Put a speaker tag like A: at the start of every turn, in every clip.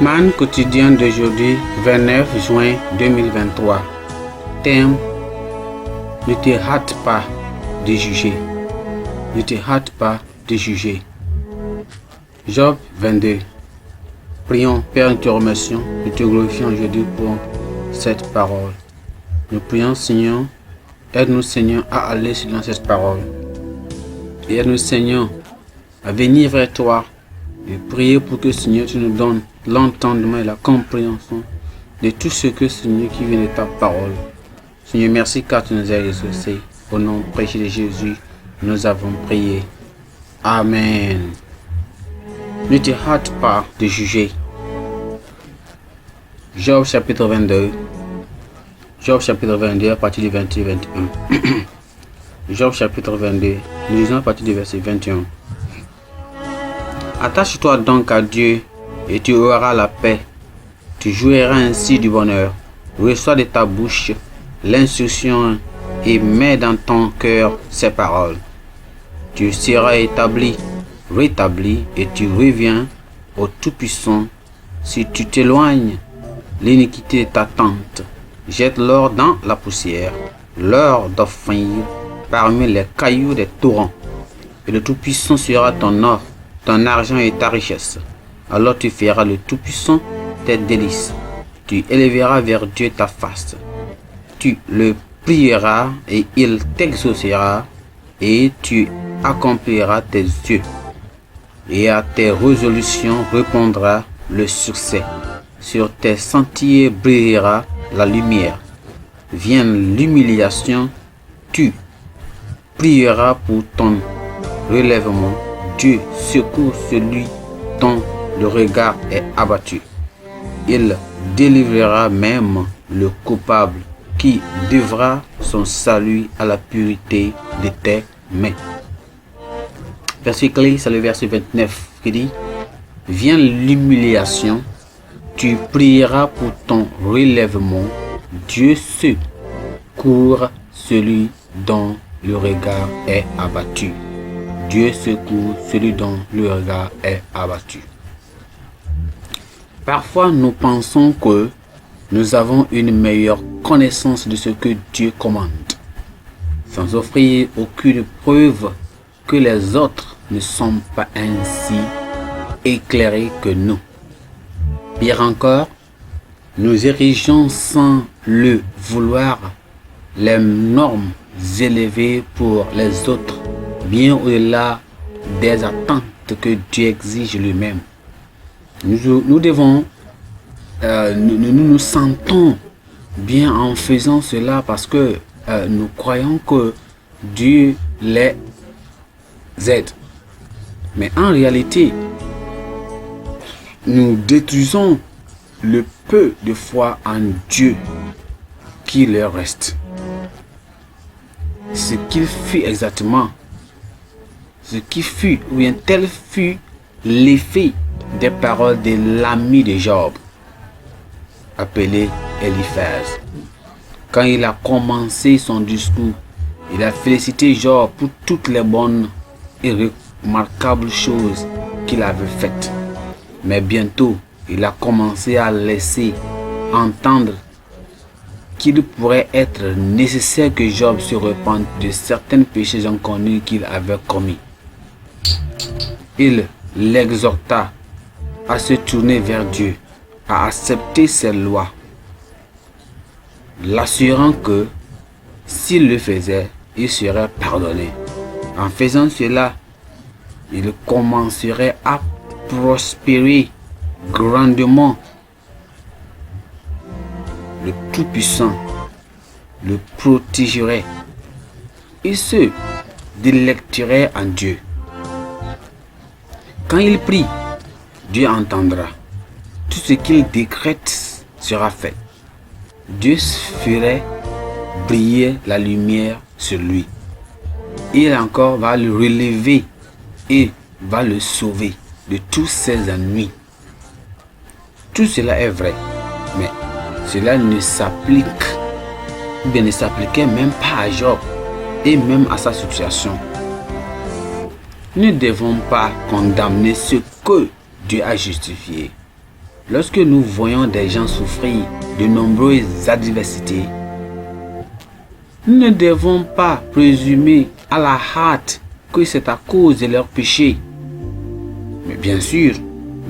A: Man quotidien d'aujourd'hui, 29 juin 2023. Thème: ne te hâte pas de juger. Ne te hâte pas de juger. Job 22. Prions, Père, nous te remercions, nous te glorifions aujourd'hui pour cette parole. Nous prions, Seigneur, aide-nous, Seigneur, à aller selon cette parole. Et aide-nous, Seigneur, à venir vers toi et prier pour que, Seigneur, tu nous donnes l'entendement et la compréhension de tout ce que, Seigneur, qui vient de ta parole. Seigneur, merci car tu nous as exaucés. Au nom précieux de Jésus, nous avons prié. Amen. Ne te hâte pas de juger. Job chapitre 22. Job chapitre 22 à partir du 20 et 21. Job chapitre 22. Nous lisons à partir du verset 21. Attache-toi donc à Dieu et tu auras la paix. Tu jouiras ainsi du bonheur. Reçois de ta bouche l'instruction et mets dans ton cœur ces paroles. Tu seras établi, rétabli et tu reviens au Tout-Puissant. Si tu t'éloignes, l'iniquité t'attente. Jette l'or dans la poussière, l'or d'Ophir parmi les cailloux des torrents. Et le Tout-Puissant sera ton or, ton argent et ta richesse. Alors tu feras le Tout-Puissant tes délices. Tu élèveras vers Dieu ta face. Tu le prieras et il t'exaucera et tu accompliras tes yeux. Et à tes résolutions répondra le succès. Sur tes sentiers brillera la lumière. Vient l'humiliation, tu prieras pour ton relèvement. Dieu secoue celui dont le regard est abattu. Il délivrera même le coupable qui devra son salut à la pureté de tes mains. Verset clé, c'est le verset 29 qui dit: vient l'humiliation, tu prieras pour ton relèvement. Dieu secourt celui dont le regard est abattu. Dieu secourt celui dont le regard est abattu. Parfois, nous pensons que nous avons une meilleure connaissance de ce que Dieu commande, sans offrir aucune preuve que les autres ne sont pas ainsi éclairés que nous. Pire encore, nous érigeons sans le vouloir les normes élevées pour les autres, bien au-delà des attentes que Dieu exige lui-même. Nous devons, nous sentons bien en faisant cela parce que nous croyons que Dieu les aide. Mais en réalité, nous détruisons le peu de foi en Dieu qui leur reste. Ce qu'il fut exactement, ce qui fut, ou bien tel fut l'effet des paroles de l'ami de Job, appelé Eliphaz. Quand il a commencé son discours, il a félicité Job pour toutes les bonnes et remarquables choses qu'il avait faites. Mais bientôt, il a commencé à laisser entendre qu'il pourrait être nécessaire que Job se repente de certains péchés inconnus qu'il avait commis. Il l'exhorta à se tourner vers Dieu, à accepter ses lois, l'assurant que s'il le faisait, il serait pardonné. En faisant cela, il commencerait à prospérer grandement. Le Tout-Puissant le protégerait. Il se délecterait en Dieu. Quand il prie, Dieu entendra. Tout ce qu'il décrète sera fait. Dieu ferait briller la lumière sur lui. Il encore va le relever et va le sauver de tous ses ennuis. Tout cela est vrai, mais cela ne s'applique, ou bien ne s'appliquait même pas à Job et même à sa situation. Nous ne devons pas condamner ce que Dieu a justifié. lorsque nous voyons des gens souffrir de nombreuses adversités, nous ne devons pas présumer à la hâte que c'est à cause de leurs péchés. Mais bien sûr,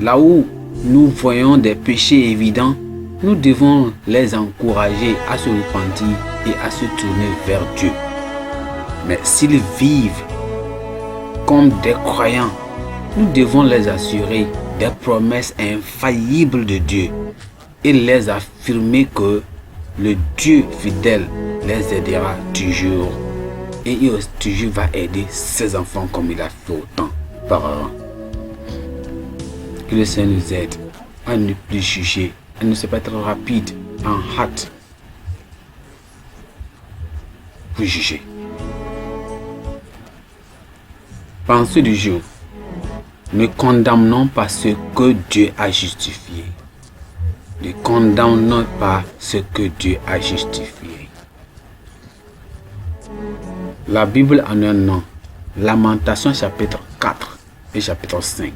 A: là où nous voyons des péchés évidents, nous devons les encourager à se repentir et à se tourner vers Dieu. Mais s'ils vivent comme des croyants, nous devons les assurer des promesses infaillibles de Dieu et les affirmer que le Dieu fidèle les aidera toujours. Et il toujours va aider ses enfants comme il a fait autant auparavant. Que le Seigneur nous aide à ne plus juger, à ne pas être rapide, en hâte pour juger. Pensez du jour. Ne condamnons pas ce que Dieu a justifié. Ne condamnons pas ce que Dieu a justifié. La Bible en un nom. Lamentation chapitre 4 et chapitre 5.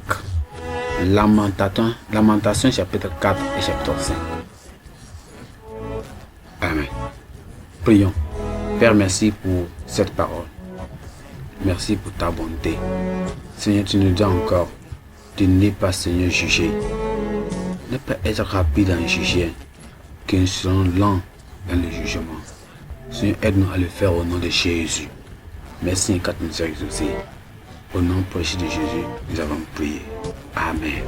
A: Lamentation chapitre 4 et chapitre 5. Amen. Prions. Père, merci pour cette parole. Merci pour ta bonté. Seigneur, tu nous dis encore de ne pas, Seigneur, juger. Ne pas être rapide en juger, que nous serons lents dans le jugement. Seigneur, aide-nous à le faire au nom de Jésus. Merci car tu nous as exaucés. Au nom précieux de Jésus, nous avons prié. Amen.